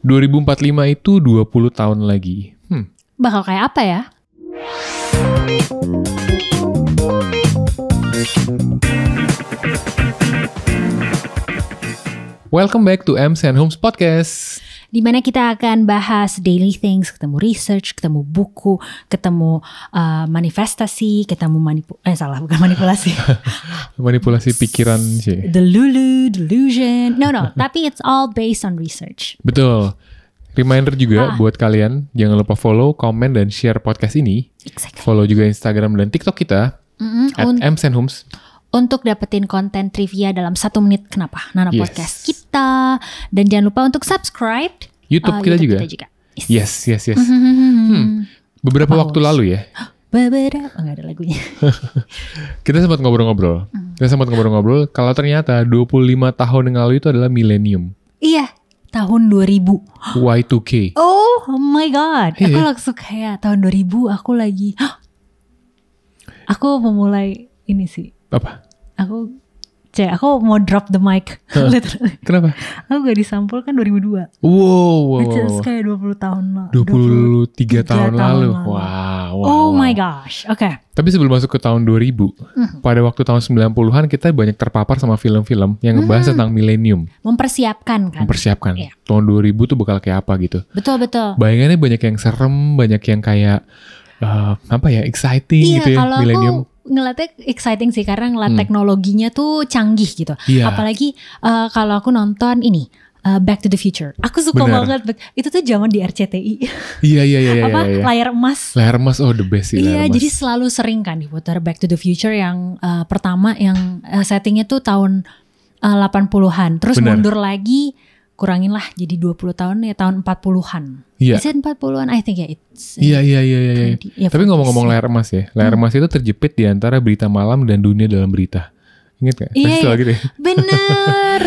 2045 itu 20 tahun lagi. Bakal kayak apa ya? Welcome back to Ems and Homes Podcast. Di mana kita akan bahas daily things, ketemu research, ketemu buku, ketemu manifestasi, ketemu bukan manipulasi. Manipulasi pikiran sih. Delusion. No, tapi it's all based on research. Betul. Reminder juga buat kalian, jangan lupa follow, komen, dan share podcast ini. Exactly. Follow juga Instagram dan TikTok kita @Ems and Homes. Untuk dapetin konten trivia dalam 1 menit kenapa Nana Podcast kita. Dan jangan lupa untuk subscribe YouTube kita juga. Yes. Beberapa waktu lalu ya. Nggak ada lagunya. Kita sempat ngobrol-ngobrol. Kalau ternyata 25 tahun yang lalu itu adalah millennium. Iya, tahun 2000. Y2K. Oh my god. Aku langsung kayak tahun 2000 aku memulai ini sih. Apa? Aku mau drop the mic. Kenapa? Aku gak disampul kan 2002. Wow. Which is kayak 20 tahun lalu. 23 tahun lalu. Wow. Oh my gosh. Oke. Tapi sebelum masuk ke tahun 2000, pada waktu tahun 90-an kita banyak terpapar sama film-film yang ngebahas tentang millennium. Mempersiapkan. Iya. Tahun 2000 tuh bakal kayak apa gitu. Betul. Bayangannya banyak yang serem, banyak yang kayak exciting gitu ya, millennium. Ngeliatnya exciting sih karena ngeliat teknologinya tuh canggih gitu. Yeah. Apalagi kalau aku nonton ini Back to the Future. Aku suka banget. Itu tuh zaman di RCTI. Iya. Layar emas. Layar emas, the best sih. Iya, jadi selalu sering kan diputar Back to the Future yang pertama yang settingnya tuh tahun 80-an. Terus mundur lagi, kurangin lah jadi 20 tahun ya tahun 40-an. Iya. Is it 40-an? I think it's Iya. Tapi ngomong-ngomong layar emas ya. Layar emas itu terjepit di antara berita malam dan dunia dalam berita. Ingat gak? Iya. Gitu ya? Bener.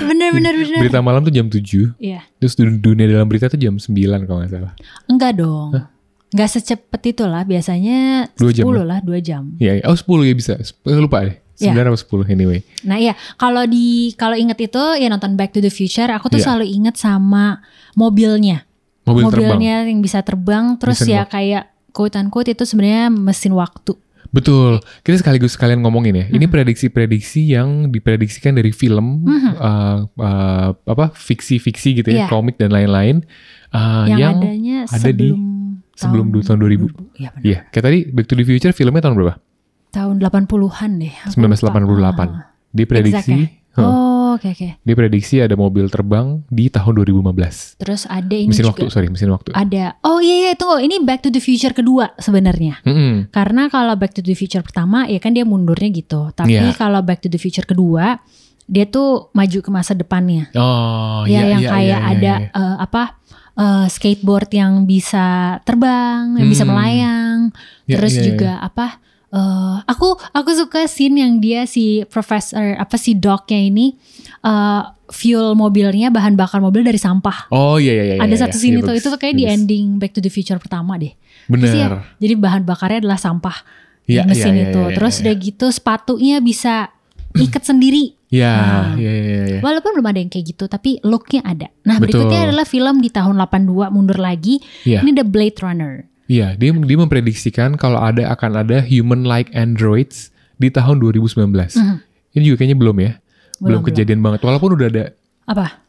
Berita malam tuh jam 7. Iya. Terus dunia dalam berita tuh jam 9 kalau gak salah. Enggak dong. Enggak secepet itu lah. Biasanya 10 lah, 2 jam. Iya. 10 ya bisa. Lupa deh. 9 atau 10 anyway. Nah iya, kalau inget itu ya nonton Back to the Future, aku tuh selalu inget sama mobilnya. Mobilnya yang bisa terbang, terus mesin kayak quote unquote itu sebenarnya mesin waktu. Betul. Kita sekalian ngomongin ya. Ini prediksi-prediksi yang diprediksikan dari film, fiksi-fiksi gitu ya, komik dan lain-lain. Yang adanya sebelum tahun 2000. Iya. Kayak tadi Back to the Future filmnya tahun berapa? Tahun 80-an deh. 1988. Diprediksi. Oke. Diprediksi ada mobil terbang di tahun 2015. Terus ada ini mesin juga. Mesin waktu. Ada. Oh iya, tunggu. Ini Back to the Future kedua sebenarnya. Karena kalau Back to the Future pertama ya kan dia mundurnya gitu. Tapi kalau Back to the Future kedua dia tuh maju ke masa depannya. Oh iya. Yang kayak ada skateboard yang bisa terbang, yang bisa melayang. Terus juga aku suka scene yang dia si docnya ini fuel mobilnya, bahan bakar mobil dari sampah. Oh iya. Ada satu scene itu tuh kayak di ending Back to the Future pertama deh. Bener. Jadi bahan bakarnya adalah sampah di mesin itu. Terus udah gitu sepatunya bisa ikat sendiri. Iya. Walaupun belum ada yang kayak gitu, tapi looknya ada. Nah berikutnya adalah film di tahun 82 mundur lagi. Ini The Blade Runner. Iya, dia memprediksikan kalau akan ada human-like androids di tahun 2019. Ini juga kayaknya belum ya? Belum kejadian banget. Walaupun udah ada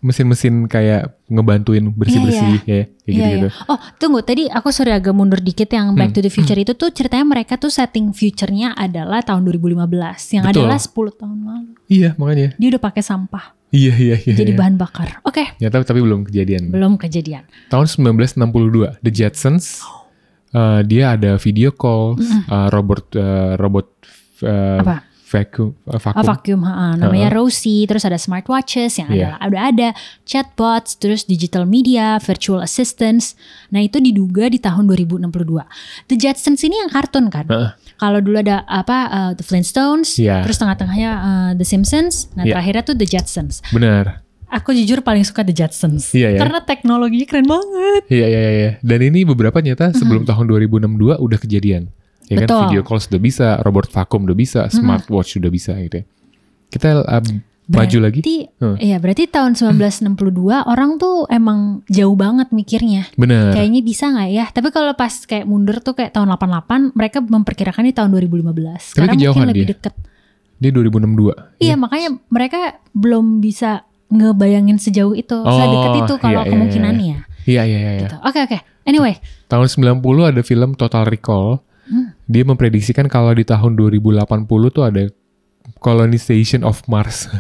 mesin-mesin kayak ngebantuin bersih-bersih kayak gitu-gitu. Oh, tunggu. Tadi aku agak mundur dikit yang Back to the Future itu tuh ceritanya mereka tuh setting future-nya adalah tahun 2015. Yang adalah 10 tahun lalu. Iya, makanya. Dia udah pakai sampah. Iya. Jadi bahan bakar. Oke. Ya, tapi belum kejadian. Tahun 1962, The Jetsons. Dia ada video call, robot vacuum, namanya Rosie. Terus ada smartwatches yang ada chatbots, terus digital media, virtual assistants. Nah itu diduga di tahun 2062. The Jetsons ini yang kartun kan? Kalau dulu ada The Flintstones, terus tengah-tengahnya The Simpsons. Nah terakhirnya tuh The Jetsons. Benar. Aku jujur paling suka The Jetsons. Iya. Karena teknologinya keren banget. Iya. Dan ini beberapa nyata sebelum tahun 2062 udah kejadian. Ya kan, video call sudah bisa, robot vacuum udah bisa, smartwatch sudah bisa gitu ya. Kita maju lagi. Iya, berarti tahun 1962 orang tuh emang jauh banget mikirnya. Bener. Kayaknya bisa gak ya? Tapi kalau pas kayak mundur tuh kayak tahun 88, mereka memperkirakan di tahun 2015. Tapi sekarang mungkin lebih dia. deket. Dia 2062. Iya, makanya mereka belum bisa ngebayangin sejauh itu, sedekat itu kalau kemungkinannya. Iya. Gitu. Oke. Anyway. Tahun 90 ada film Total Recall. Dia memprediksikan kalau di tahun 2080 tuh ada colonization of Mars.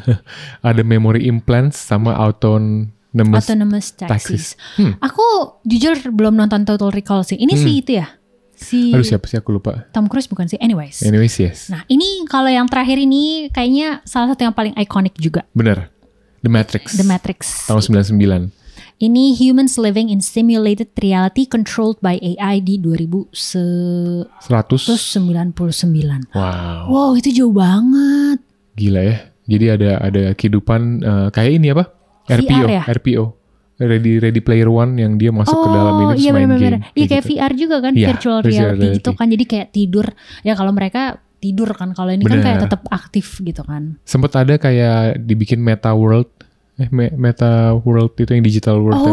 Ada memory implants sama autonomous taxis. Aku jujur belum nonton Total Recall sih. Ini sih itu ya. Aduh siapa sih aku lupa. Tom Cruise bukan sih? Anyways yes. Nah ini kalau yang terakhir ini kayaknya salah satu yang paling ikonik juga. Bener. The Matrix. Tahun 99. Ini humans living in simulated reality controlled by AI di 199. Wow, itu jauh banget. Gila ya. Jadi ada kehidupan kayak ini apa? VR ya? RPO. Ready Player One yang dia masuk ke dalam ini iya, main game. Iya kayak gitu. VR juga kan, virtual reality gitu kan. Jadi kayak tidur. Ya kalau mereka tidur kan, kalau ini kan kayak tetap aktif gitu kan. Sempet ada kayak dibikin Meta World. Meta World itu yang digital world Meta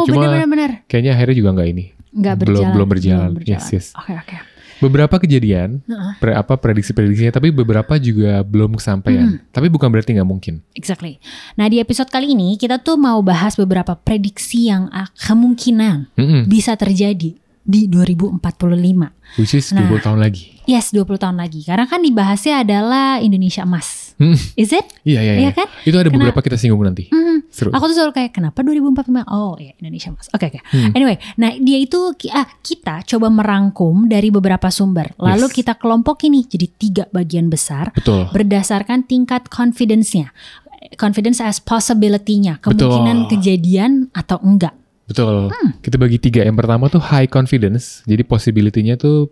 gitu. Cuma bener. kayaknya akhirnya juga belum berjalan. Yes. Oke. Beberapa kejadian, prediksi-prediksinya, tapi beberapa juga belum kesampaian. Tapi bukan berarti nggak mungkin. Exactly. Nah di episode kali ini kita tuh mau bahas beberapa prediksi yang kemungkinan bisa terjadi di 2045. Which is 20 tahun lagi. Yes, 20 tahun lagi. Karena kan dibahasnya adalah Indonesia Emas. Is it? Iya. Kan? Itu ada beberapa kita singgung nanti. Seru. Aku tuh selalu kayak kenapa 2045? Oh ya Indonesia Emas. Oke. Anyway, nah dia itu kita coba merangkum dari beberapa sumber. Lalu kita kelompokin nih jadi 3 bagian besar. Betul. Berdasarkan tingkat confidence-nya. Confidence as possibility-nya. Kemungkinan kejadian atau enggak. Betul. Kita bagi 3. Yang pertama tuh high confidence. Jadi possibility-nya tuh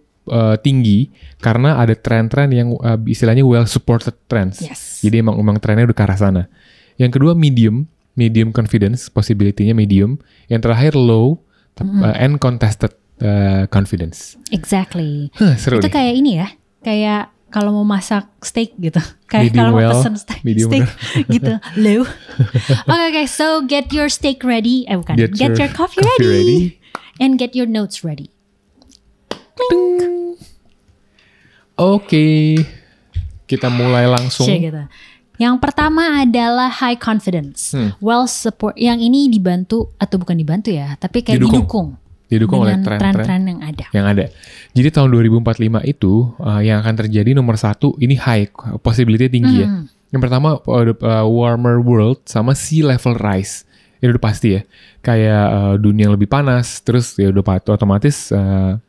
tinggi karena ada tren-tren yang istilahnya well supported trends. Yes. Jadi emang trennya udah ke arah sana. Yang kedua medium confidence, possibility-nya medium. Yang terakhir low and contested confidence. Exactly. Seru itu nih. Kayak ini ya, kayak kalau mau masak steak gitu. Kayak kalau mau pesen steak gitu, low. Okay, so get your steak ready. Get your coffee ready. And get your notes ready. Oke. Kita mulai langsung. Gitu. Yang pertama adalah high confidence. Well support. Yang ini dibantu atau bukan dibantu ya, tapi kayak didukung oleh tren-tren yang ada. Jadi tahun 2045 itu yang akan terjadi nomor 1 ini high possibility tinggi ya. Yang pertama warmer world sama sea level rise. Itu udah pasti ya. Kayak dunia yang lebih panas, terus ya udah otomatis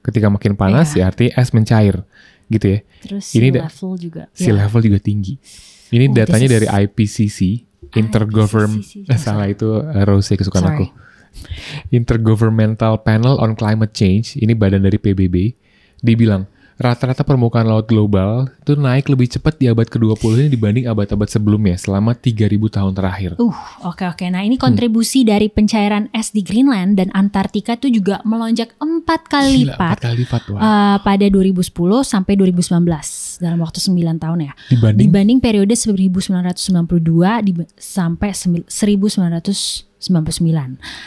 ketika makin panas ya artinya es mencair gitu ya. Terus sea level juga. Sea level juga tinggi. Ini datanya dari IPCC, salah itu Rose kesukaan aku. Intergovernmental Panel on Climate Change, ini badan dari PBB, dibilang rata-rata permukaan laut global itu naik lebih cepat di abad ke-20 ini dibanding abad-abad sebelumnya selama 3.000 tahun terakhir. Oke. Nah ini kontribusi dari pencairan es di Greenland dan Antartika itu juga melonjak 4 kali lipat. 4 kali lipat, pada 2010 sampai 2019 dalam waktu 9 tahun ya. Dibanding periode 1992 sampai 1999.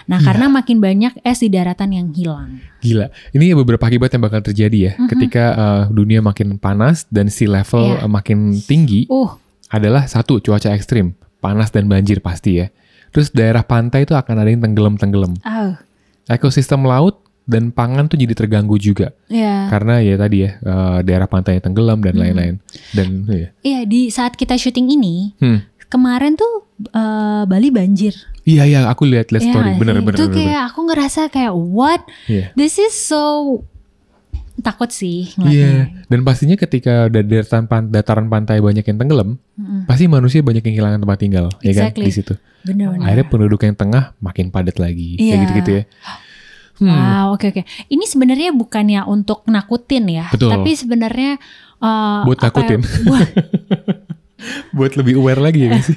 Nah, karena makin banyak es di daratan yang hilang. Gila. Ini beberapa akibat yang bakal terjadi ya. Ketika dunia makin panas dan sea level makin tinggi. Adalah 1, cuaca ekstrim. Panas dan banjir pasti ya. Terus daerah pantai itu akan ada yang tenggelam. Ekosistem laut dan pangan tuh jadi terganggu juga. Karena ya tadi ya, daerah pantai yang tenggelam dan lain-lain. Dan di saat kita syuting ini, kemarin tuh Bali banjir. Iya, aku lihat story, bener. Itu kayak aku ngerasa kayak what? This is so takut sih. Dan pastinya ketika dataran pantai banyak yang tenggelam, pasti manusia banyak yang kehilangan tempat tinggal, ya kan di situ. Bener. Akhirnya penduduk yang tengah makin padat lagi, kayak gitu-gitu ya. Wow, oke. Ini sebenarnya bukannya untuk nakutin ya, betul. Tapi sebenarnya buat nakutin. Buat lebih aware lagi ya sih.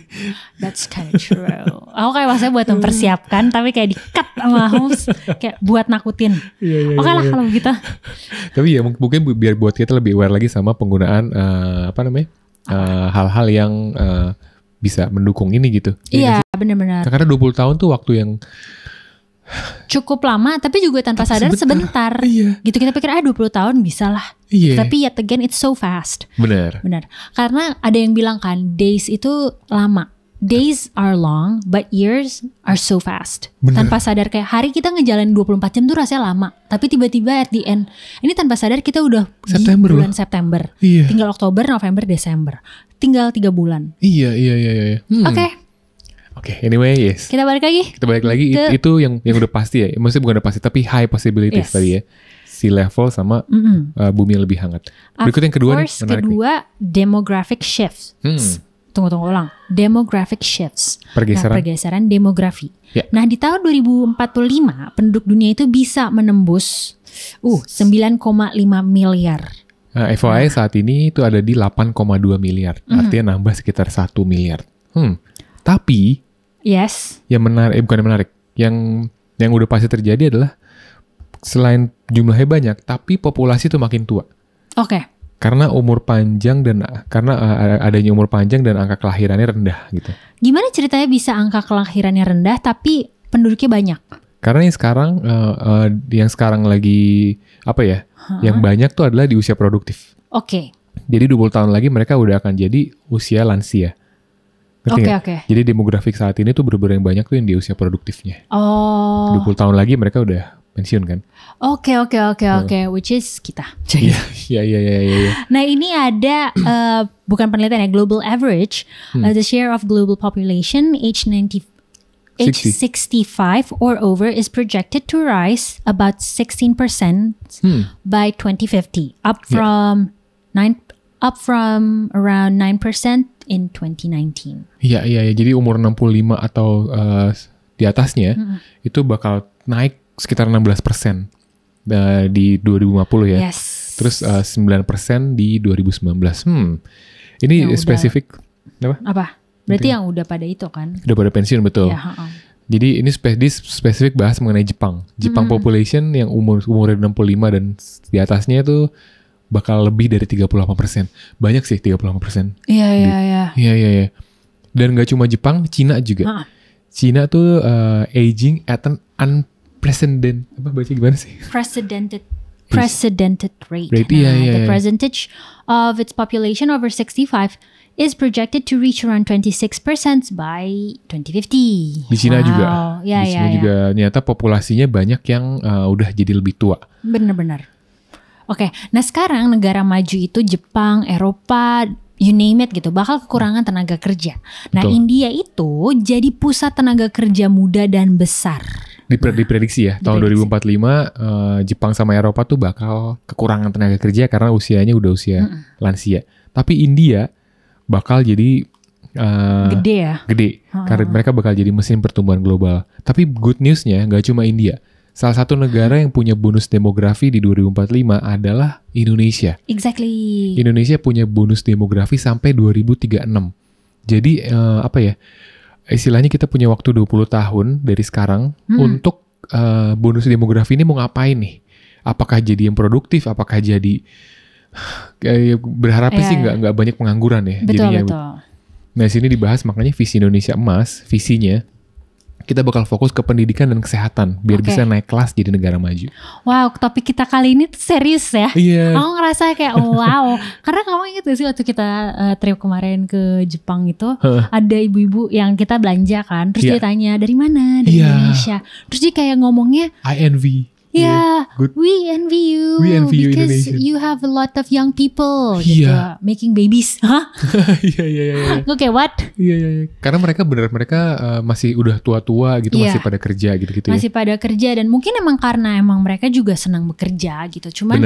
That's kind of true. Aku kayak maksudnya buat mempersiapkan, tapi kayak di-cut sama host, kayak buat nakutin. Oke lah kalau begitu. Tapi ya mungkin biar buat kita lebih aware lagi sama penggunaan hal-hal yang bisa mendukung ini gitu. Iya, benar-benar. Karena 20 tahun tuh waktu yang cukup lama, tapi juga tanpa sadar sebentar. Iya. Gitu kita pikir 20 tahun bisa lah. Iya. Tapi yet again it's so fast. Benar. Karena ada yang bilang kan days itu lama. Days are long, but years are so fast. Bener. Tanpa sadar kayak hari kita ngejalanin 24 jam tuh rasanya lama. Tapi tiba-tiba at the end, ini tanpa sadar kita udah September di bulan September. Iya. Tinggal Oktober, November, Desember. Tinggal 3 bulan. Iya. Oke, anyway, yes. Kita balik lagi. Itu yang udah pasti ya. Maksudnya bukan udah pasti, tapi high possibilities tadi ya. Sea level sama bumi yang lebih hangat. Berikut yang kedua nih, menarik kedua, demographic shifts. Tunggu ulang. Demographic shifts. Pergeseran demografi. Yeah. Nah, di tahun 2045 penduduk dunia itu bisa menembus 9,5 miliar. FYI saat ini itu ada di 8,2 miliar. Artinya nambah sekitar 1 miliar. Tapi yes. Yang menarik, bukan yang menarik. Yang udah pasti terjadi adalah selain jumlahnya banyak, tapi populasi itu makin tua. Oke. Karena umur panjang dan adanya umur panjang dan angka kelahirannya rendah gitu. Gimana ceritanya bisa angka kelahirannya rendah tapi penduduknya banyak? Karena yang sekarang lagi yang banyak tuh adalah di usia produktif. Oke. Jadi 20 tahun lagi mereka udah akan jadi usia lansia. Oke. Jadi demografik saat ini tuh bener-bener yang banyak tuh yang di usia produktifnya. 20 tahun lagi mereka udah pensiun kan. Oke. Which is kita. Iya. Nah ini ada bukan penelitian ya, global average, the share of global population age 65 or over is projected to rise about 16% by 2050, up from around 9% in 2019. Iya. Jadi umur 65 atau di atasnya itu bakal naik sekitar 16% di 2050 ya. Yes. Terus 9% di 2019. Ini yang spesifik apa? Berarti yang udah pada itu kan? Udah pada pensiun, betul. Ya, Jadi ini spesifik bahas mengenai Jepang. Jepang population yang umurnya 65 dan di atasnya itu bakal lebih dari 38%. Banyak sih 38%. Iya. Dan gak cuma Jepang, Cina juga. Cina tuh aging at an unprecedented, baca gimana sih? Precedented rate. The percentage of its population over 65 is projected to reach around 26% by 2050. Di Cina juga. Di Cina juga ternyata populasinya banyak yang udah jadi lebih tua. Benar. Oke, nah sekarang negara maju itu Jepang, Eropa, you name it gitu, bakal kekurangan tenaga kerja. Nah, betul. India itu jadi pusat tenaga kerja muda dan besar. Diprediksi ya, tahun 2045 Jepang sama Eropa tuh bakal kekurangan tenaga kerja karena usianya udah usia lansia. Tapi India bakal jadi gede. Karena mereka bakal jadi mesin pertumbuhan global. Tapi good newsnya nggak cuma India. Salah satu negara yang punya bonus demografi di 2045 adalah Indonesia. Exactly. Indonesia punya bonus demografi sampai 2036. Jadi istilahnya kita punya waktu 20 tahun dari sekarang untuk bonus demografi ini mau ngapain nih? Apakah jadi yang produktif? Apakah jadi berharapnya sih nggak banyak pengangguran ya? Betul. Nah, sini dibahas makanya visi Indonesia Emas, visinya kita bakal fokus ke pendidikan dan kesehatan biar bisa naik kelas jadi negara maju. Wow, topik kita kali ini tuh serius ya. Iya. Aku ngerasa kayak wow. Karena kamu ingat gak sih waktu kita trip kemarin ke Jepang itu ada ibu-ibu yang kita belanja kan, terus dia tanya dari mana, dari Indonesia. Terus dia kayak ngomongnya I envy. We envy you. Because you have a lot of young people gitu, making babies. Hah? Iya. Oke, what? Iya. Karena mereka masih udah tua-tua gitu, masih pada kerja gitu ya. Masih pada kerja dan mungkin karena mereka juga senang bekerja gitu. Cuman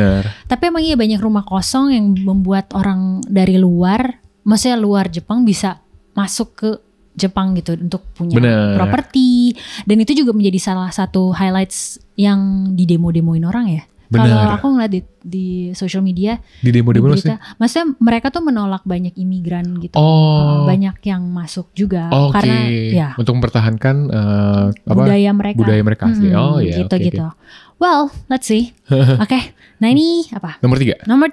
tapi emang banyak rumah kosong yang membuat orang dari luar, maksudnya luar Jepang bisa masuk ke Jepang gitu untuk punya properti, dan itu juga menjadi salah satu highlights yang di demo-demoin orang ya. Kalau aku ngeliat di social media, di demo-demo maksudnya mereka tuh menolak banyak imigran gitu. Banyak yang masuk juga karena ya untuk mempertahankan budaya mereka asli. Gitu. Well, let's see. Oke. Nah ini apa? Nomor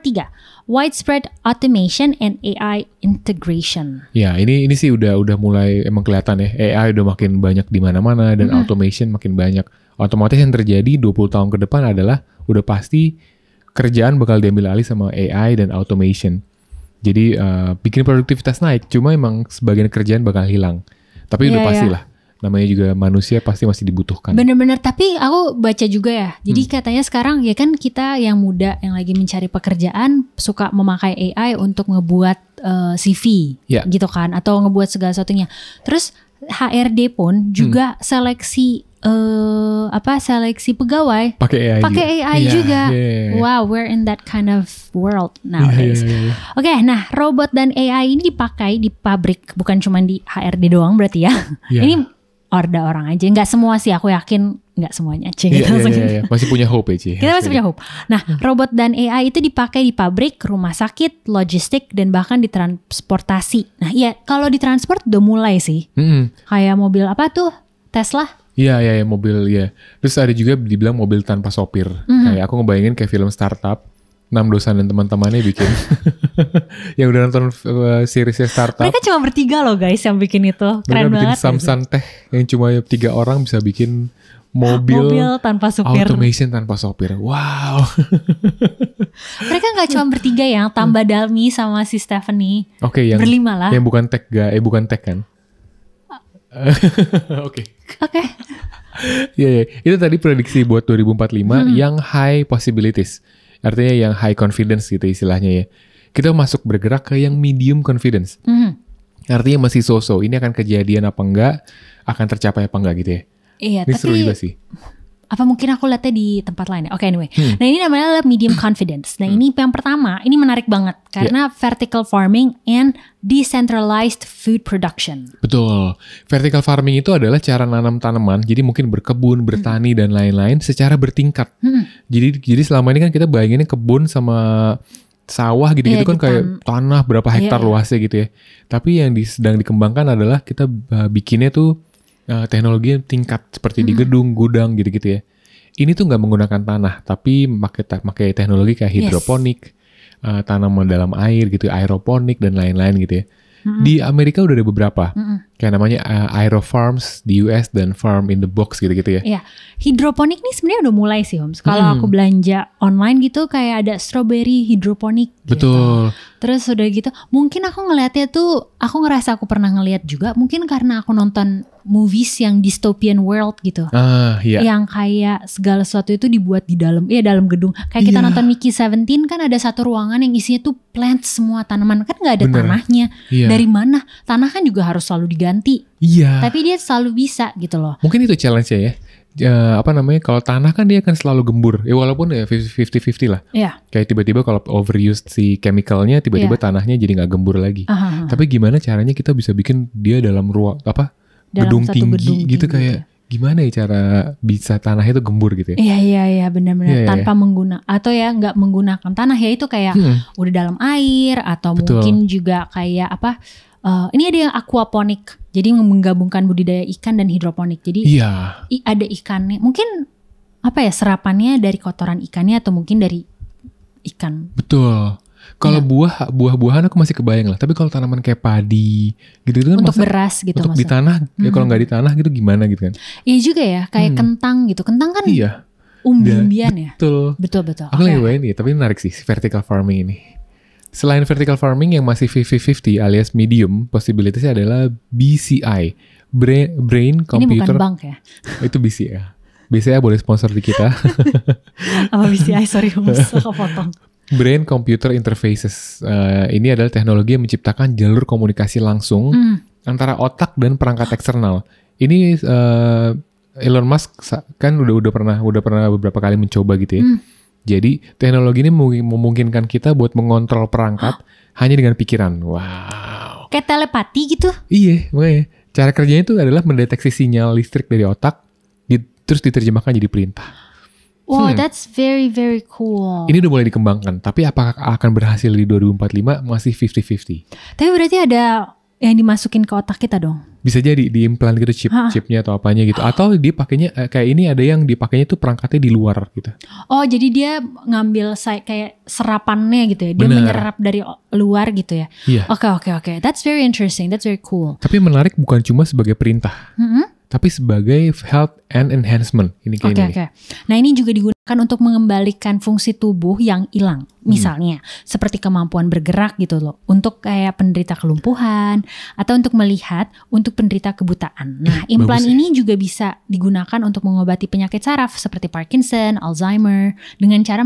3, widespread automation and AI integration. Ya, ini sih udah mulai emang kelihatan ya. AI udah makin banyak di mana-mana dan automation makin banyak. Otomatis yang terjadi 20 tahun ke depan adalah udah pasti kerjaan bakal diambil alih sama AI dan automation. Jadi bikin produktivitas naik, cuma emang sebagian kerjaan bakal hilang. Tapi udah pastilah. Namanya juga manusia pasti masih dibutuhkan. Bener-bener, tapi aku baca juga ya. Jadi katanya sekarang ya kan kita yang muda yang lagi mencari pekerjaan suka memakai AI untuk ngebuat CV gitu kan. Atau ngebuat segala sesuatunya. Terus HRD pun juga seleksi pegawai pakai AI juga. Wow, we're in that kind of world nowadays. Oke, nah robot dan AI ini dipakai di pabrik, bukan cuma di HRD doang berarti ya. Ini ada orang aja, nggak semua sih, aku yakin nggak semuanya aja. Masih punya hope aja. Kita masih punya hope. Nah, robot dan AI itu dipakai di pabrik, rumah sakit, logistik, dan bahkan di transportasi. Nah, iya kalau di transport udah mulai sih. Kayak mobil apa tuh? Tesla. Iya, mobil ya. Terus ada juga dibilang mobil tanpa sopir. Kayak aku ngebayangin kayak film startup. 6 dosan dan teman-temannya bikin. Yang udah nonton seriesnya startup. Mereka cuma bertiga loh guys yang bikin itu. Keren mereka banget. Bikin Samsung Tech yang cuma 3 orang bisa bikin mobil tanpa supir. Automation tanpa sopir. Wow. Mereka gak cuma bertiga ya, tambah Dalmi sama si Stephanie. Oke, yang berlima lah. Yang bukan tech bukan tech kan? Oke. Ya, itu tadi prediksi buat 2045 yang high possibilities. Artinya yang high confidence gitu istilahnya ya. Kita masuk bergerak ke yang medium confidence. Artinya masih so-so. Ini akan kejadian apa enggak, akan tercapai apa enggak gitu ya. Iya, ini seru juga sih. Apa mungkin aku lihatnya di tempat lain ya? Oke, anyway. Nah ini namanya medium confidence. Nah ini yang pertama, ini menarik banget. Karena vertical farming and decentralized food production. Betul. Vertical farming itu adalah cara nanam tanaman. Jadi mungkin berkebun, bertani, dan lain-lain secara bertingkat. Jadi selama ini kan kita bayanginnya kebun sama sawah gitu-gitu kan kayak tanah berapa hektar luasnya gitu ya. Tapi yang sedang dikembangkan adalah kita bikinnya tuh teknologi tingkat seperti di gedung, gudang gitu-gitu ya. Ini tuh nggak menggunakan tanah, tapi pakai teknologi kayak hidroponik, tanaman dalam air gitu, aeroponik dan lain-lain gitu ya. Di Amerika udah ada beberapa, kayak namanya Aerofarms di US dan Farm in the Box gitu-gitu ya. Iya, hidroponik nih sebenarnya udah mulai sih Homs. Kalau aku belanja online gitu kayak ada strawberry hidroponik. Betul. Gitu. Terus udah gitu, mungkin aku ngelihatnya tuh, aku ngerasa aku pernah ngelihat juga, mungkin karena aku nonton movies yang dystopian world gitu. Yang kayak segala sesuatu itu dibuat di dalam gedung. Kayak kita nonton Mickey 17 kan ada satu ruangan yang isinya tuh plant semua tanaman. Kan gak ada tanahnya. Dari mana? Tanah kan juga harus selalu diganti. Tapi dia selalu bisa gitu loh. Mungkin itu challenge-nya ya. Kalau tanah kan dia akan selalu gembur. Walaupun ya 50-50 lah. Kayak tiba-tiba kalau overuse si chemicalnya, tiba-tiba tanahnya jadi gak gembur lagi. Tapi gimana caranya kita bisa bikin dia dalam ruang gedung tinggi gitu kayak gimana ya cara bisa tanah itu gembur gitu ya? Iya benar-benar tanpa menggunakan atau ya nggak menggunakan tanah ya itu kayak udah dalam air atau mungkin juga kayak ini ada yang aquaponik, jadi menggabungkan budidaya ikan dan hidroponik. Jadi ada ikannya, mungkin serapannya dari kotoran ikannya atau mungkin dari ikan. Betul. Kalau buah-buahan aku masih kebayang lah. Tapi kalau tanaman kayak padi gitu kan untuk beras gitu untuk di tanah ya kalau nggak di tanah gitu gimana gitu kan. Iya juga ya kayak kentang gitu. Kentang kan umbi-umbian ya. Betul. Aku lagi bayangin nih, tapi menarik sih vertical farming ini. Selain vertical farming yang masih 50-50 alias medium, possibilities adalah BCI, brain computer. Ini bukan bank ya? Itu BCI. BCI boleh sponsor di kita. Apa BCI? Sorry, aku potong. Brain Computer Interfaces. Ini adalah teknologi yang menciptakan jalur komunikasi langsung antara otak dan perangkat eksternal. Ini Elon Musk kan udah pernah beberapa kali mencoba gitu ya. Jadi teknologi ini memungkinkan kita buat mengontrol perangkat hanya dengan pikiran. Wow. Kayak telepati gitu? Iya, makanya. Cara kerjanya itu adalah mendeteksi sinyal listrik dari otak, terus diterjemahkan jadi perintah. Wow, that's very very cool. Ini udah mulai dikembangkan, tapi apakah akan berhasil di 2045 masih 50-50. Tapi berarti ada yang dimasukin ke otak kita dong? Bisa jadi diimplan gitu chipnya atau apanya gitu. Atau dia pakainya kayak ini ada yang dipakainya tuh perangkatnya di luar gitu. Oh, jadi dia ngambil kayak serapannya gitu ya. Dia menyerap dari luar gitu ya. Iya. Oke. That's very interesting. That's very cool. Tapi menarik bukan cuma sebagai perintah. Tapi sebagai health and enhancement. Ini kayak ini. Oke. Nah, ini juga digunakan untuk mengembalikan fungsi tubuh yang hilang. Misalnya, seperti kemampuan bergerak gitu loh. Untuk kayak penderita kelumpuhan. Atau untuk melihat untuk penderita kebutaan. Nah, implan ini juga bisa digunakan untuk mengobati penyakit saraf. Seperti Parkinson, Alzheimer. Dengan cara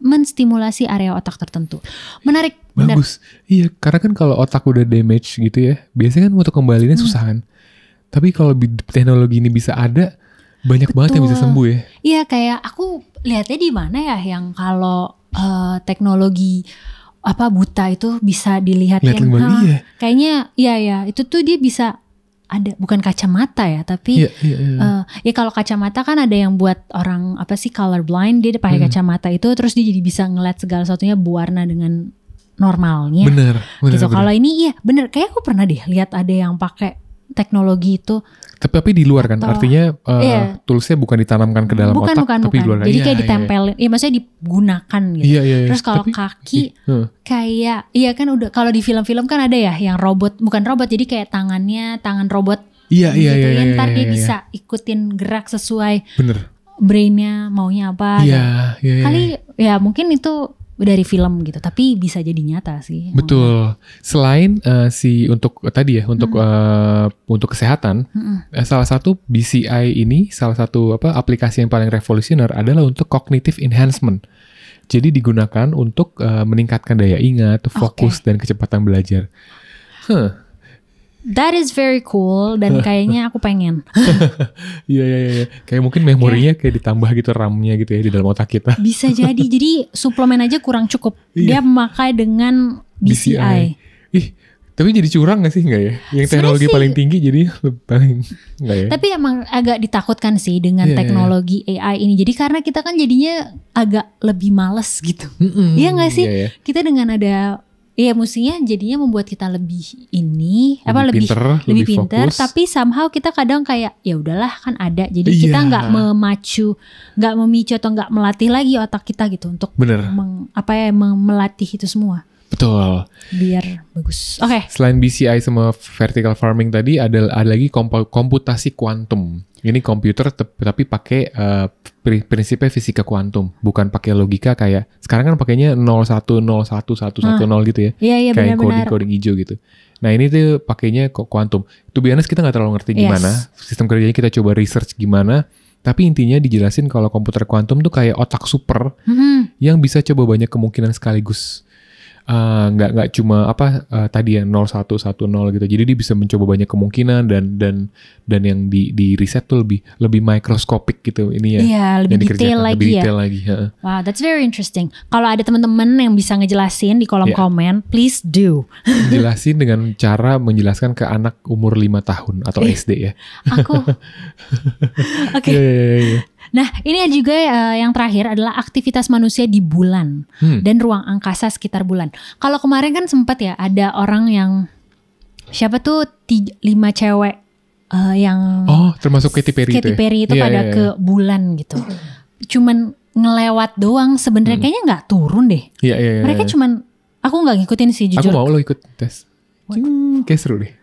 menstimulasi area otak tertentu. Menarik. Bagus. Iya, karena kan kalau otak udah damage gitu ya. Biasanya kan untuk kembalinya susah kan. Tapi kalau teknologi ini bisa ada, banyak banget yang bisa sembuh ya. Iya, kayak aku lihatnya di mana ya yang kalau teknologi buta itu bisa dilihat yang kayaknya iya itu tuh dia bisa ada, bukan kacamata ya, tapi ya kalau kacamata kan ada yang buat orang color blind, dia pakai kacamata itu terus dia jadi bisa ngeliat segala sesuatunya berwarna dengan normalnya. Bener. Gitu. Kalau ini iya bener, kayak aku pernah deh lihat ada yang pakai teknologi itu. Tapi di luar kan, artinya toolsnya bukan ditanamkan ke dalam otak, tapi di luar. Jadi kayak ditempelin, maksudnya digunakan gitu. Iya. Terus kalau kaki, kayak, iya kan udah, kalau di film-film kan ada ya, yang bukan robot, jadi kayak tangan robot. Iya. Ntar dia bisa ikutin gerak sesuai brainnya maunya apa. Iya. Kali ya mungkin itu dari film gitu, tapi bisa jadi nyata sih. Betul. Selain untuk kesehatan, salah satu BCI ini, salah satu aplikasi yang paling revolusioner adalah untuk cognitive enhancement. Jadi digunakan untuk meningkatkan daya ingat, fokus dan kecepatan belajar. That is very cool dan kayaknya aku pengen. Iya. Kayak mungkin memorinya kayak ditambah gitu, RAM-nya gitu ya di dalam otak kita. Bisa jadi. Jadi suplemen aja kurang cukup. Dia memakai dengan BCI. Tapi jadi curang gak sih? Enggak ya? Yang teknologi paling tinggi jadi paling enggak ya? Tapi emang agak ditakutkan sih dengan teknologi AI ini. Jadi karena kita kan jadinya agak lebih males gitu. Iya gak sih? Kita dengan ada mestinya jadinya membuat kita lebih lebih pinter, tapi somehow kita kadang kayak ya udahlah kan ada, jadi kita nggak memicu atau nggak melatih lagi otak kita gitu untuk melatih itu semua. Betul. Biar bagus. Oke. Selain BCI sama vertical farming tadi, ada lagi komputasi kuantum. Ini komputer tapi pakai prinsipnya fisika kuantum, bukan pakai logika kayak sekarang kan pakainya 01011110 gitu ya. Iya, kayak coding hijau gitu. Nah, ini tuh pakainya kuantum. To be honest, kita nggak terlalu ngerti gimana sistem kerjanya, kita coba research gimana. Tapi intinya dijelasin kalau komputer kuantum tuh kayak otak super yang bisa coba banyak kemungkinan sekaligus. Nggak cuma tadi ya 0110 gitu. Jadi dia bisa mencoba banyak kemungkinan dan yang di riset tuh lebih mikroskopik gitu ini ya. Iya, lebih detail lagi. Wow, that's very interesting. Kalau ada teman-teman yang bisa ngejelasin di kolom komen, please do. Jelasin dengan cara menjelaskan ke anak umur 5 tahun atau SD ya. Aku. Oke. Iya. Nah, ini juga yang terakhir adalah aktivitas manusia di bulan dan ruang angkasa sekitar bulan. Kalau kemarin kan sempat ya ada orang yang siapa tuh 5 cewek yang termasuk Katy Perry itu pada ke bulan gitu. Cuman ngelewat doang, sebenarnya kayaknya nggak turun deh. Iya. Mereka cuman, aku nggak ngikutin sih jujur. Aku mau lo ikut tes. Kayak seru deh.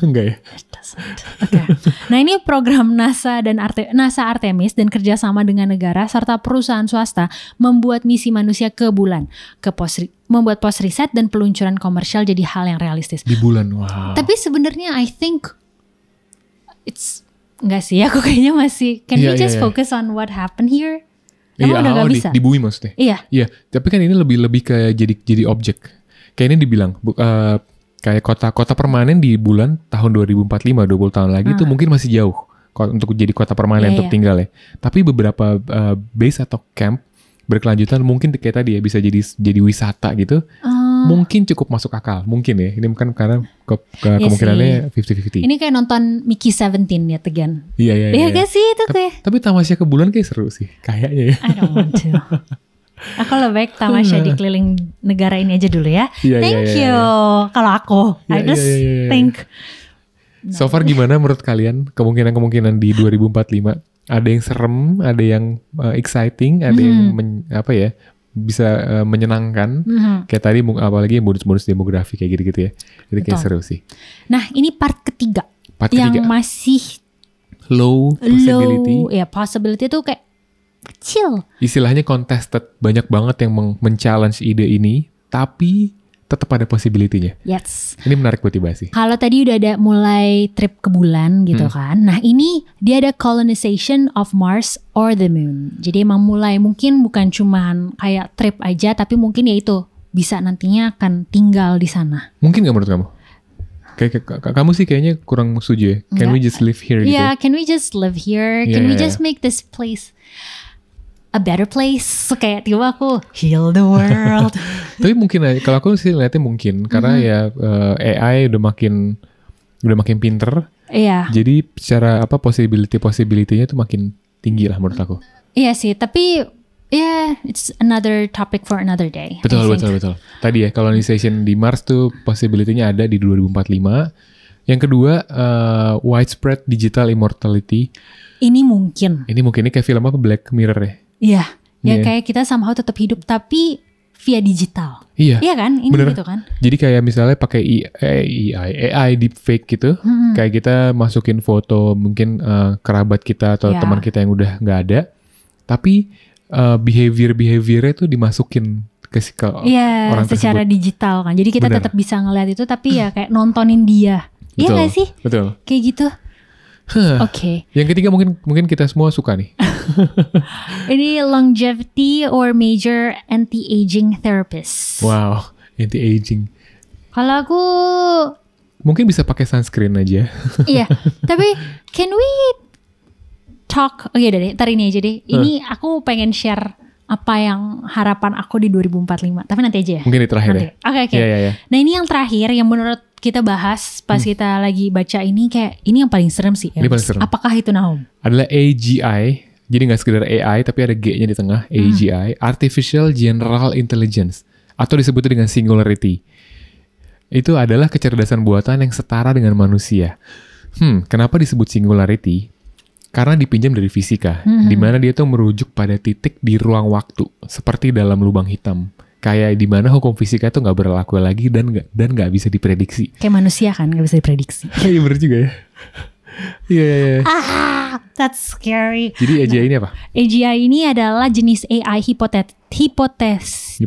Enggak ya? Okay. Nah, ini program NASA Artemis dan kerjasama dengan negara serta perusahaan swasta membuat misi manusia ke bulan, membuat pos riset dan peluncuran komersial jadi hal yang realistis. Di bulan, wow. Tapi sebenarnya I think enggak sih, aku kayaknya masih we just focus on what happened here. Emang udah gak bisa? Di bumi maksudnya? Iya, tapi kan ini lebih ke jadi objek. Kayak ini dibilang kayak kota permanen di bulan tahun 2045, 20 tahun lagi itu mungkin masih jauh untuk jadi kota permanen untuk tinggal ya. Tapi beberapa base atau camp berkelanjutan mungkin kayak tadi ya bisa jadi wisata gitu. Mungkin cukup masuk akal, mungkin ya. Ini kan karena kemungkinannya 50-50. Ini kayak nonton Mickey 17 ya Tegan. Iya. Iya gak sih itu kayak. Tapi tamasya ke bulan kayak seru sih kayaknya ya. I don't want to. Aku lebih baik tamasya di keliling negara ini aja dulu ya. Thank you. Kalau aku, I just think. So far gimana menurut kalian kemungkinan di 2045? Ada yang serem, ada yang exciting, ada yang bisa menyenangkan. Kayak tadi apalagi bonus-bonus demografi kayak gitu-gitu ya. Jadi kayak seru sih. Nah ini part ketiga. Yang masih low possibility. Ya possibility itu kayak kecil. Istilahnya contested. Banyak banget yang men-challenge ide ini. Tapi tetap ada possibility-nya. Yes. Ini menarik buat dibahas sih. Kalau tadi udah ada mulai trip ke bulan gitu kan. Nah ini dia ada colonization of Mars or the Moon. Jadi emang mulai mungkin bukan cuman kayak trip aja. Tapi mungkin ya itu bisa nantinya akan tinggal di sana. Mungkin gak menurut kamu? Kayak kamu sih kayaknya kurang setuju ya. Can we just live here gitu? Yeah, can we just live here? Can we just make this place a better place? So, kayak tiba aku heal the world. Tapi mungkin kalau aku sih lihatnya mungkin karena ya AI udah makin pinter. Iya. Jadi secara possibility-nya tuh makin tinggi lah menurut aku. Iya sih, tapi it's another topic for another day. Betul. Tadi ya colonization di Mars tuh possibility-nya ada di 2045. Yang kedua widespread digital immortality. Ini mungkin ini kayak film apa Black Mirror ya? Iya, kayak kita somehow tetap hidup tapi via digital. Iya kan, ini bener. gitu kan. Jadi kayak misalnya pakai AI deepfake gitu, kayak kita masukin foto mungkin kerabat kita atau teman kita yang udah nggak ada, tapi behaviornya itu dimasukin ke orang secara tersebut. Digital kan. Jadi kita tetap bisa ngeliat itu, tapi ya kayak nontonin dia. Iya nggak sih? Betul. Kayak gitu. Oke. Yang ketiga mungkin kita semua suka nih. Ini longevity or major anti-aging therapist. Wow, anti-aging. Kalau aku mungkin bisa pakai sunscreen aja. Iya, tapi can we talk? Deh, ntar ini aja deh. Ini aku pengen share apa yang harapan aku di 2045. Tapi nanti aja ya. Mungkin di terakhir ya. Oke. Yeah. Nah ini yang terakhir yang menurut kita bahas pas kita lagi baca ini kayak ini yang paling serem sih. Ini paling serem. Apakah itu Nahum? Adalah AGI. Jadi gak sekedar AI tapi ada G-nya di tengah. AGI. Artificial General Intelligence. Atau disebutnya dengan Singularity. Itu adalah kecerdasan buatan yang setara dengan manusia. Kenapa disebut Singularity? Karena dipinjam dari fisika. Di mana dia tuh merujuk pada titik di ruang waktu. Seperti dalam lubang hitam. Kayak di mana hukum fisika itu nggak berlaku lagi dan nggak bisa diprediksi. Kayak manusia kan nggak bisa diprediksi. Iya bener juga ya. Iya. That's scary. Jadi AGI ini apa? AGI ini adalah jenis AI hipotetis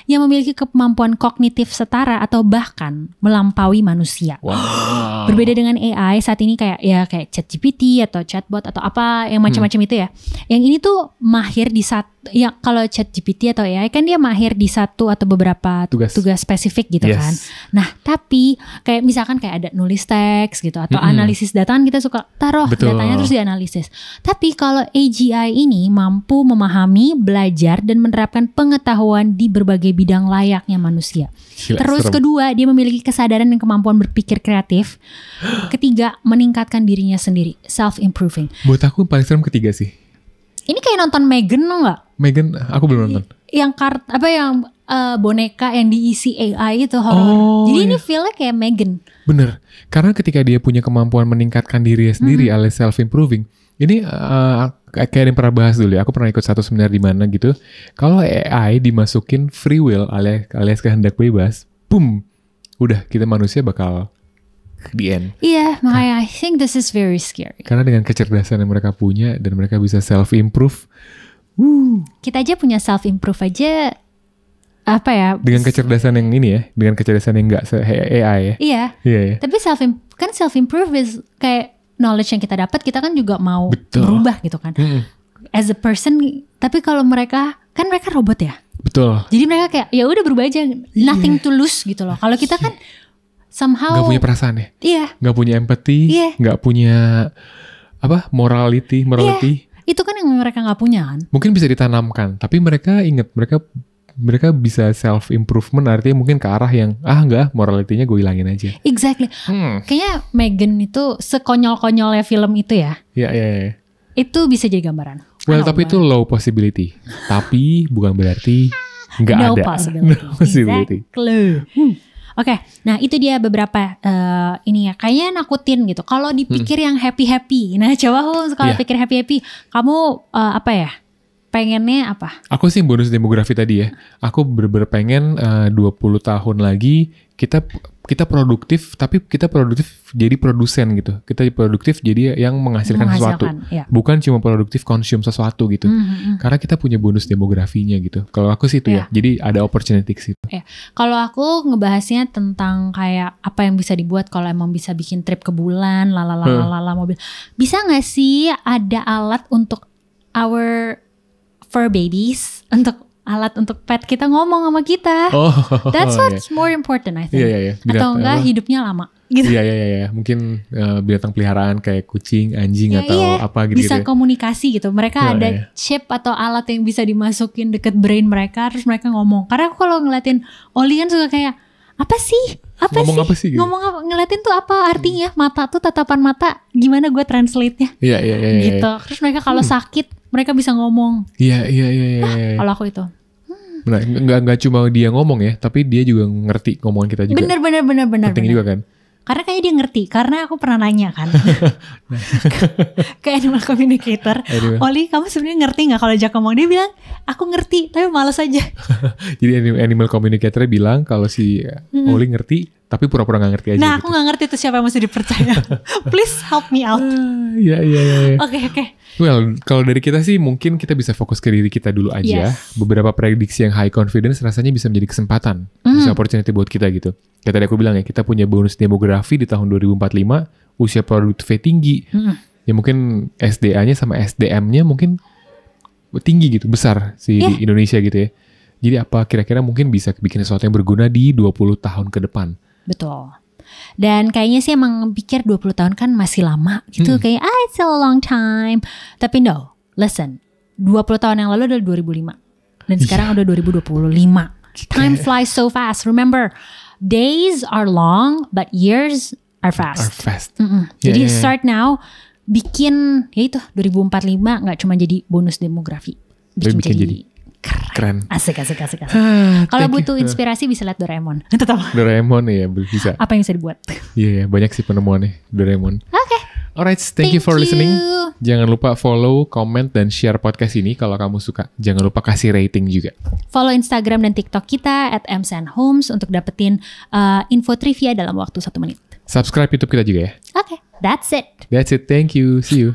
yang memiliki kemampuan kognitif setara atau bahkan melampaui manusia. Wow. Berbeda dengan AI saat ini kayak ChatGPT atau chatbot atau apa yang macam-macam itu ya. Yang ini tuh mahir di kalau ChatGPT atau AI kan dia mahir di satu atau beberapa tugas spesifik gitu kan. Nah, tapi kayak misalkan kayak ada nulis teks gitu atau analisis data kan kita suka taruh datanya terus dianalisis. Tapi kalau AGI ini mampu memahami, belajar dan menerapkan pengetahuan di berbagai bidang layaknya manusia. Gila, terus serem. Kedua, dia memiliki kesadaran dan kemampuan berpikir kreatif. Ketiga, meningkatkan dirinya sendiri, self-improving. Buat aku paling serem ketiga sih. Ini kayak nonton Megan gak? Megan, aku belum nonton. Yang boneka yang diisi AI itu horor. Jadi ini feel-nya kayak Megan. Bener, karena ketika dia punya kemampuan meningkatkan dirinya sendiri alias self-improving, ini kayak yang pernah bahas dulu ya, aku pernah ikut satu seminar di mana gitu. Kalau AI dimasukin free will alias kehendak bebas, boom, udah kita manusia bakal the end. Iya, makanya I think this is very scary. Karena dengan kecerdasan yang mereka punya dan mereka bisa self-improve. Kita aja punya self-improve aja. Apa ya? Dengan kecerdasan yang ini ya, dengan kecerdasan yang nggak AI ya. Iya. Tapi self-improve is kayak knowledge yang kita dapat, kita kan juga mau berubah gitu kan. As a person, tapi kalau mereka robot ya. Betul. Jadi mereka kayak ya udah berubah aja, nothing to lose gitu loh. Kalau kita kan somehow nggak punya perasaan ya. Iya. Nggak punya empathy. Iya. Nggak punya morality. Iya. Itu kan yang mereka nggak punya kan. Mungkin bisa ditanamkan, tapi mereka ingat mereka mereka bisa self improvement, artinya mungkin ke arah yang enggak, morality-nya gue hilangin aja. Exactly. Kayaknya Meghan itu sekonyol-konyolnya film itu ya. Iya. Itu bisa jadi gambaran. Well, tapi itu low possibility. Tapi bukan berarti nggak ada. No possibility. Exactly. Oke, nah itu dia beberapa ini ya, kayaknya nakutin gitu. Kalau dipikir yang happy-happy, nah coba kalau pikir happy-happy, kamu apa ya? Pengennya apa? Aku sih bonus demografi tadi ya. Aku bener-bener pengen 20 tahun lagi kita produktif, tapi kita produktif jadi produsen gitu. Kita produktif jadi yang menghasilkan sesuatu. Ya. Bukan cuma produktif konsum sesuatu gitu. Karena kita punya bonus demografinya gitu. Kalau aku sih itu ya. Jadi ada opportunity situ. Ya. Kalau aku ngebahasnya tentang kayak apa yang bisa dibuat kalau emang bisa bikin trip ke bulan, mobil. Bisa gak sih ada alat untuk our fur babies, untuk alat untuk pet kita ngomong sama kita. That's what's more important I think. Iya. Atau enggak hidupnya lama gitu. Iya. Mungkin binatang peliharaan kayak kucing, anjing atau apa gitu. Bisa komunikasi gitu. Mereka ada chip atau alat yang bisa dimasukin deket brain mereka, terus mereka ngomong. Karena aku kalau ngeliatin Oli kan suka kayak apa sih? Ngomong apa sih? Gitu? Ngomong apa? Ngeliatin tuh apa artinya? Mata tuh tatapan mata. Gimana gue translate-nya? Iya. Gitu. Terus mereka kalau sakit, mereka bisa ngomong. Iya. Kalau aku itu. Nah, nggak cuma dia ngomong ya, tapi dia juga ngerti ngomongan kita juga. Bener. Penting juga kan? Karena kayaknya dia ngerti, karena aku pernah nanya kan ke animal communicator, Oli kamu sebenarnya ngerti nggak kalau Jack ngomong? Dia bilang aku ngerti, tapi malas aja. Jadi animal communicator bilang kalau si Oli ngerti, tapi pura-pura nggak ngerti aja. Nah, gitu. aku nggak ngerti tuh siapa yang mesti dipercaya. Please help me out. Iya. Oke. Well, kalau dari kita sih mungkin kita bisa fokus ke diri kita dulu aja. Beberapa prediksi yang high confidence rasanya bisa menjadi kesempatan, bisa opportunity buat kita gitu. Kayak tadi aku bilang ya, kita punya bonus demografi di tahun 2045, usia produktifnya tinggi. Ya mungkin SDA-nya sama SDM-nya mungkin tinggi gitu, besar sih di Indonesia gitu ya. Jadi apa kira-kira mungkin bisa bikin sesuatu yang berguna di 20 tahun ke depan. Betul. Dan kayaknya sih emang pikir 20 tahun kan masih lama gitu. Kayak it's a long time. Tapi no, listen. 20 tahun yang lalu adalah 2005. Dan sekarang udah 2025. Time flies so fast. Remember, days are long, but years are fast. Jadi start now. Bikin, ya itu 2045 gak cuma jadi bonus demografi. Bikin jadi keren. Asik. Kalau butuh inspirasi bisa lihat Doraemon. Doraemon ya bisa. Apa yang bisa dibuat? Iya, banyak sih penemuannya Doraemon. Oke. Alright, thank you for listening. Jangan lupa follow, comment, dan share podcast ini kalau kamu suka. Jangan lupa kasih rating juga. Follow Instagram dan TikTok kita @msandhomes untuk dapetin info trivia dalam waktu 1 menit. Subscribe YouTube kita juga ya. Oke, that's it. Thank you. See you.